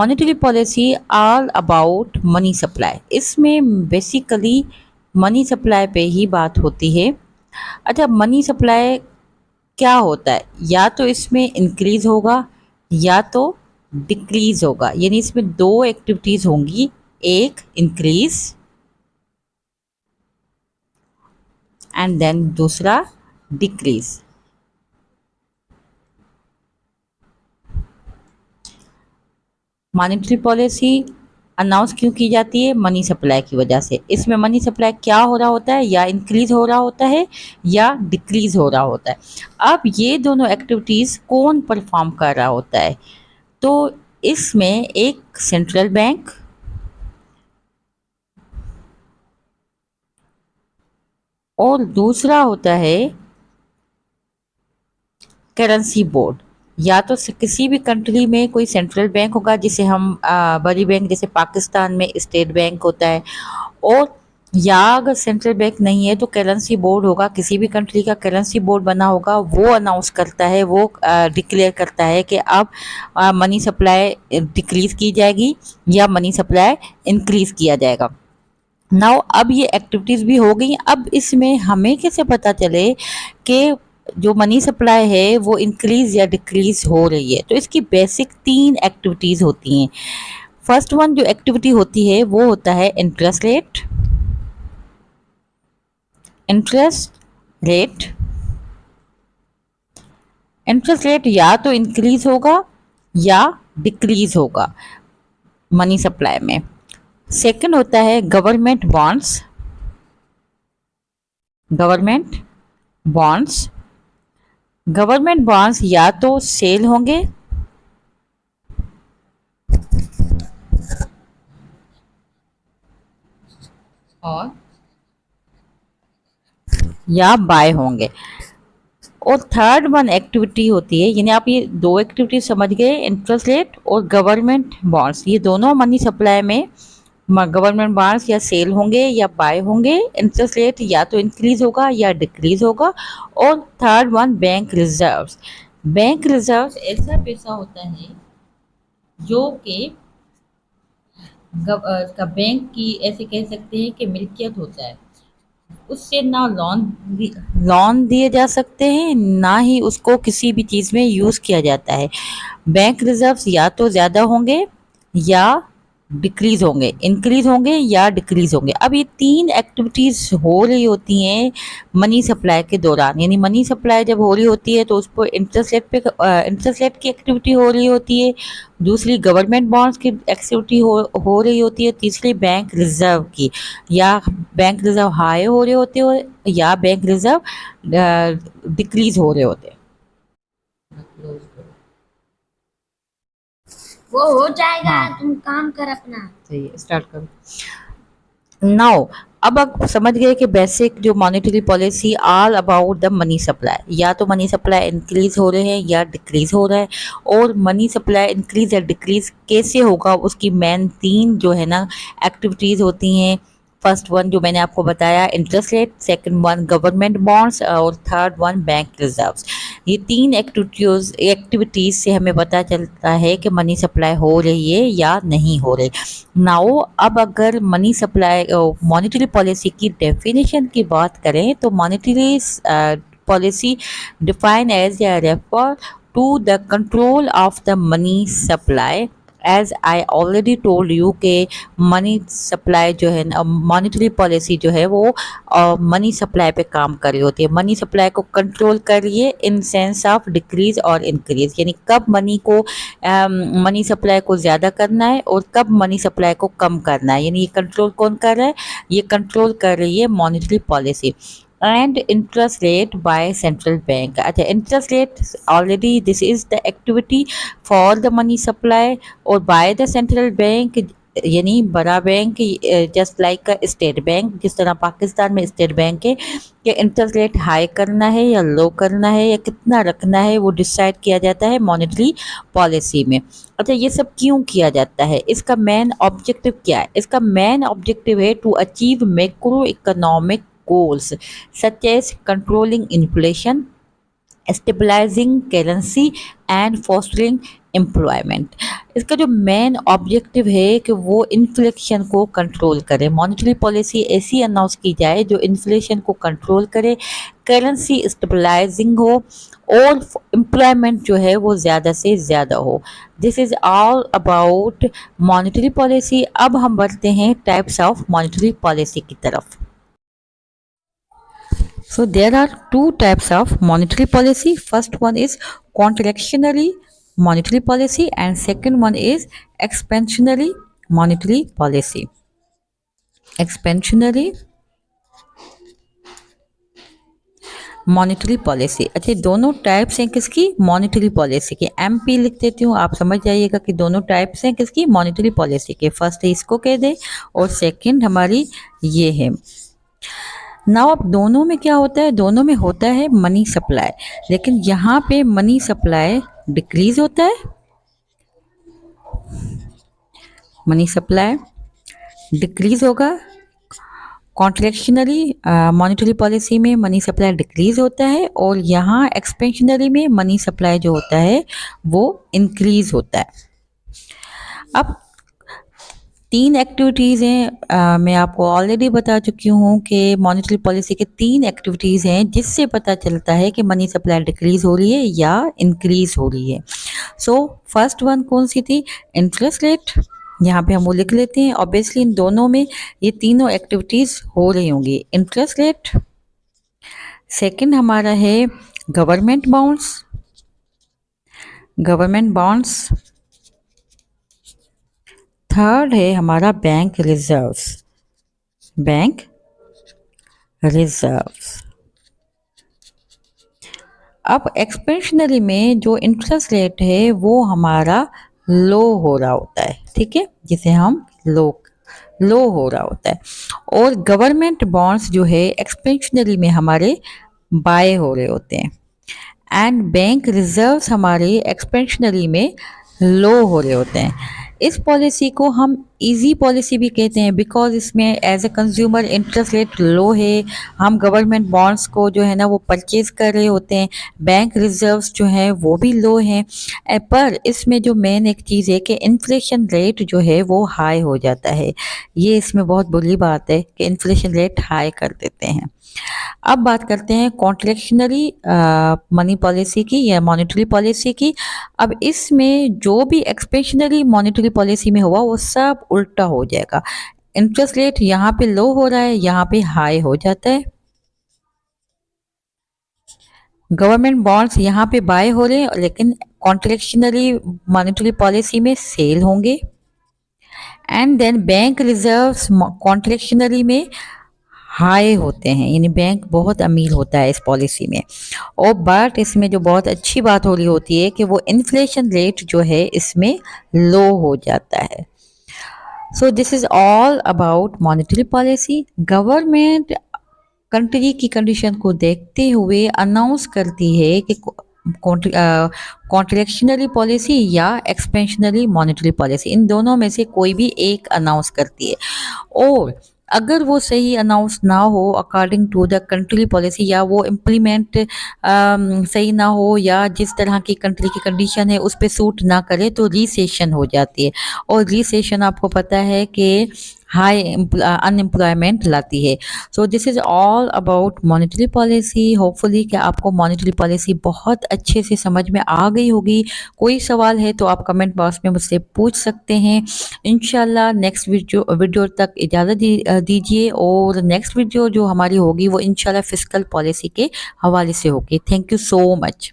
Monetary policy all about money supply. इसमें basically money supply पे ही बात होती है। अच्छा, मनी सप्लाई क्या होता है? या तो इसमें इंक्रीज होगा या तो डिक्रीज होगा, यानी इसमें दो एक्टिविटीज होंगी, एक इंक्रीज एंड देन दूसरा डिक्रीज। मॉनेटरी पॉलिसी अनाउंस क्यों की जाती है? मनी सप्लाई की वजह से। इसमें मनी सप्लाई क्या हो रहा होता है? या इंक्रीज हो रहा होता है या डिक्रीज हो रहा होता है। अब ये दोनों एक्टिविटीज़ कौन परफॉर्म कर रहा होता है? तो इसमें एक सेंट्रल बैंक और दूसरा होता है करेंसी बोर्ड। या तो किसी भी कंट्री में कोई सेंट्रल बैंक होगा, जिसे हम बड़ी बैंक, जैसे पाकिस्तान में स्टेट बैंक होता है, और या अगर सेंट्रल बैंक नहीं है तो करेंसी बोर्ड होगा, किसी भी कंट्री का करेंसी बोर्ड बना होगा, वो अनाउंस करता है, वो डिक्लेयर करता है कि अब मनी सप्लाई डिक्रीज की जाएगी या मनी सप्लाई इंक्रीज किया जाएगा। नाउ अब ये एक्टिविटीज़ भी हो गई। अब इसमें हमें कैसे पता चले कि जो मनी सप्लाई है वो इंक्रीज या डिक्रीज हो रही है? तो इसकी बेसिक तीन एक्टिविटीज़ होती हैं। फर्स्ट वन जो एक्टिविटी होती है वो होता है interest rate. Interest rate interest rate या तो इंक्रीज होगा या डिक्रीज होगा मनी सप्लाई में। सेकंड होता है government bonds. Government bonds government bonds या तो सेल होंगे और या बाय होंगे। और थर्ड वन एक्टिविटी होती है, यानी आप ये दो एक्टिविटी समझ गए, इंटरेस्ट रेट और गवर्नमेंट बॉन्ड्स, ये दोनों मनी सप्लाई में गवर्नमेंट बॉन्ड्स या सेल होंगे या बाय होंगे। इंटरेस्ट रेट या तो इंक्रीज होगा या डिक्रीज होगा। और third one bank reserves. Bank reserves ऐसा पैसा होता है जो कि का बैंक की, ऐसे कह सकते हैं कि मिल्कियत होता है। उससे ना लोन दिए जा सकते हैं, ना ही उसको किसी भी चीज़ में यूज़ किया जाता है। बैंक रिजर्व्स या तो ज़्यादा होंगे या डिक्रीज होंगे, इंक्रीज होंगे या डिक्रीज होंगे। अब ये तीन एक्टिविटीज़ हो रही होती हैं मनी सप्लाई के दौरान। यानी मनी सप्लाई जब हो रही होती है तो उस पर इंटरेस्ट रेट की एक्टिविटी हो रही होती है, दूसरी गवर्नमेंट बॉन्ड्स की एक्टिविटी हो रही होती है, तीसरी बैंक रिजर्व की, या बैंक रिजर्व हाई हो रहे होते हो या बैंक रिजर्व डिक्रीज हो रहे होते हैं। वो हो जाएगा। हाँ, तुम काम कर अपना। सही है, स्टार्ट करो। नाउ अब आप समझ गए कि बेसिक जो monetary policy all about the money supply. या तो मनी सप्लाई इंक्रीज हो रहे हैं या डिक्रीज हो रहा है। और मनी सप्लाई इंक्रीज या डिक्रीज कैसे होगा, उसकी मेन तीन जो है ना एक्टिविटीज़ होती हैं। फर्स्ट वन जो मैंने आपको बताया interest rate, second one government bonds और थर्ड वन बैंक रिजर्व्स। ये तीन एक्टिविटीज़ से हमें पता चलता है कि मनी सप्लाई हो रही है या नहीं हो रही। नाउ अब अगर मनी सप्लाई मॉनेटरी पॉलिसी की डेफिनेशन की बात करें तो मॉनेटरी पॉलिसी डिफाइन एज या refer to the control of the money supply. As I already told you के मनी सप्लाई जो है ना, मॉनेटरी पॉलिसी जो है वो मनी सप्लाई पे काम कर रही होती है। मनी सप्लाई को कंट्रोल कर रही है इन सेंस ऑफ डिक्रीज और इंक्रीज, यानी कब मनी सप्लाई को ज़्यादा करना है और कब मनी सप्लाई को कम करना है, यानी ये कंट्रोल कौन कर रहा है? ये कंट्रोल कर रही है monetary policy. And interest rate by central bank. अच्छा, interest rate already this is the activity for the money supply. और बाय द सेंट्रल बैंक यानी बड़ा bank, just like state bank, जिस तरह पाकिस्तान में स्टेट बैंक है, कि इंटरेस्ट रेट हाई करना है या लो करना है या कितना रखना है, वो डिसाइड किया जाता है मॉनेटरी पॉलिसी में। अच्छा, ये सब क्यों किया जाता है? इसका मेन ऑब्जेक्टिव क्या है? इसका मेन ऑब्जेक्टिव है to achieve macro economic goals such as controlling inflation, stabilizing currency and fostering employment. इसका जो मेन ऑब्जेक्टिव है कि वो इन्फ्लेशन को कंट्रोल करे। मॉनेटरी पॉलिसी ऐसी अनाउंस की जाए जो इन्फ्लेशन को कंट्रोल करे, करेंसी स्टेबलाइजिंग हो और एम्प्लॉयमेंट जो है वो ज़्यादा से ज़्यादा हो। This is all about monetary policy. अब हम बढ़ते हैं टाइप्स ऑफ मॉनेटरी पॉलिसी की तरफ। So there are two types of monetary policy. First one is contractionary monetary policy and second one is expansionary monetary policy. Expansionary monetary policy. अच्छा, दोनों types हैं किसकी? मॉनेटरी पॉलिसी के। MP लिख देती हूँ, आप समझ जाइएगा कि दोनों टाइप्स हैं किसकी? मॉनेटरी पॉलिसी के। फर्स्ट इसको कह दे और सेकंड हमारी ये है। नाउ अब दोनों में क्या होता है? दोनों में होता है मनी सप्लाई, लेकिन यहाँ पे मनी सप्लाई डिक्रीज होता है। मनी सप्लाई डिक्रीज होगा। कॉन्ट्रैक्शनरी मॉनेटरी पॉलिसी में मनी सप्लाई डिक्रीज होता है और यहाँ एक्सपेंशनरी में मनी सप्लाई जो होता है वो इंक्रीज होता है। अब तीन एक्टिविटीज़ हैं, मैं आपको ऑलरेडी बता चुकी हूँ कि मॉनेटरी पॉलिसी के तीन एक्टिविटीज़ हैं जिससे पता चलता है कि मनी सप्लाई डिक्रीज हो रही है या इंक्रीज हो रही है। सो फर्स्ट वन कौन सी थी? Interest rate. यहाँ पे हम वो लिख लेते हैं। ऑब्वियसली इन दोनों में ये तीनों एक्टिविटीज़ हो रही होंगी। इंटरेस्ट रेट, सेकंड हमारा है government bonds. Government bonds, third है हमारा बैंक रिजर्व्स। Bank reserves. अब एक्सपेंशनरी में जो इंटरेस्ट रेट है वो हमारा लो हो रहा होता है, ठीक है, जिसे हम लो हो रहा होता है। और गवर्नमेंट बॉन्ड्स जो है एक्सपेंशनरी में हमारे बाय हो रहे होते हैं एंड बैंक रिजर्व्स हमारे एक्सपेंशनरी में लो हो रहे होते हैं। इस पॉलिसी को हम इजी पॉलिसी भी कहते हैं बिकॉज इसमें as a consumer interest rate low है, हम गवर्नमेंट बॉन्ड्स को जो है ना वो परचेज कर रहे होते हैं, बैंक रिजर्व्स जो हैं वो भी लो हैं। पर इसमें जो मेन एक चीज़ है कि इन्फ्लेशन रेट जो है वो हाई हो जाता है। ये इसमें बहुत बुरी बात है कि इन्फ्लेशन रेट हाई कर देते हैं। अब बात करते हैं कॉन्ट्रैक्शनरी मनी पॉलिसी की या मॉनेटरी पॉलिसी की। अब इसमें जो भी एक्सपेंशनरी मॉनेटरी पॉलिसी में हुआ वो सब उल्टा हो जाएगा। इंटरेस्ट रेट यहाँ पे लो हो रहा है, यहाँ पे हाई हो जाता है। गवर्नमेंट बॉन्ड्स यहाँ पे बाय हो रहे हैं लेकिन कॉन्ट्रैक्शनरी मॉनेटरी पॉलिसी में सेल होंगे। And then bank reserves contractionary में हाई होते हैं, यानी बैंक बहुत अमीर होता है इस पॉलिसी में। और बट इसमें जो बहुत अच्छी बात हो रही होती है कि वो इन्फ्लेशन रेट जो है इसमें लो हो जाता है। So this is all about monetary policy. Government country की कंडीशन को देखते हुए अनाउंस करती है कि कॉन्ट्रैक्शनरी पॉलिसी या एक्सपेंशनरी मॉनेटरी पॉलिसी, इन दोनों में से कोई भी एक अनाउंस करती है। और अगर वो सही अनाउंस ना हो according to the country policy या वो इम्प्लीमेंट सही ना हो या जिस तरह की कंट्री की कंडीशन है उस पर सूट ना करे तो रीसेशन हो जाती है। और रीसेशन आपको पता है कि हाई अनएम्प्लॉयमेंट लाती है। So this is all about monetary policy. Hopefully कि आपको मॉनेटरी पॉलिसी बहुत अच्छे से समझ में आ गई होगी। कोई सवाल है तो आप कमेंट बॉक्स में मुझसे पूछ सकते हैं। इंशाल्लाह नेक्स्ट वीडियो तक इजाज़त दीजिए और नेक्स्ट वीडियो जो हमारी होगी वो इंशाल्लाह फिस्कल पॉलिसी के हवाले से होगी। Thank you so much.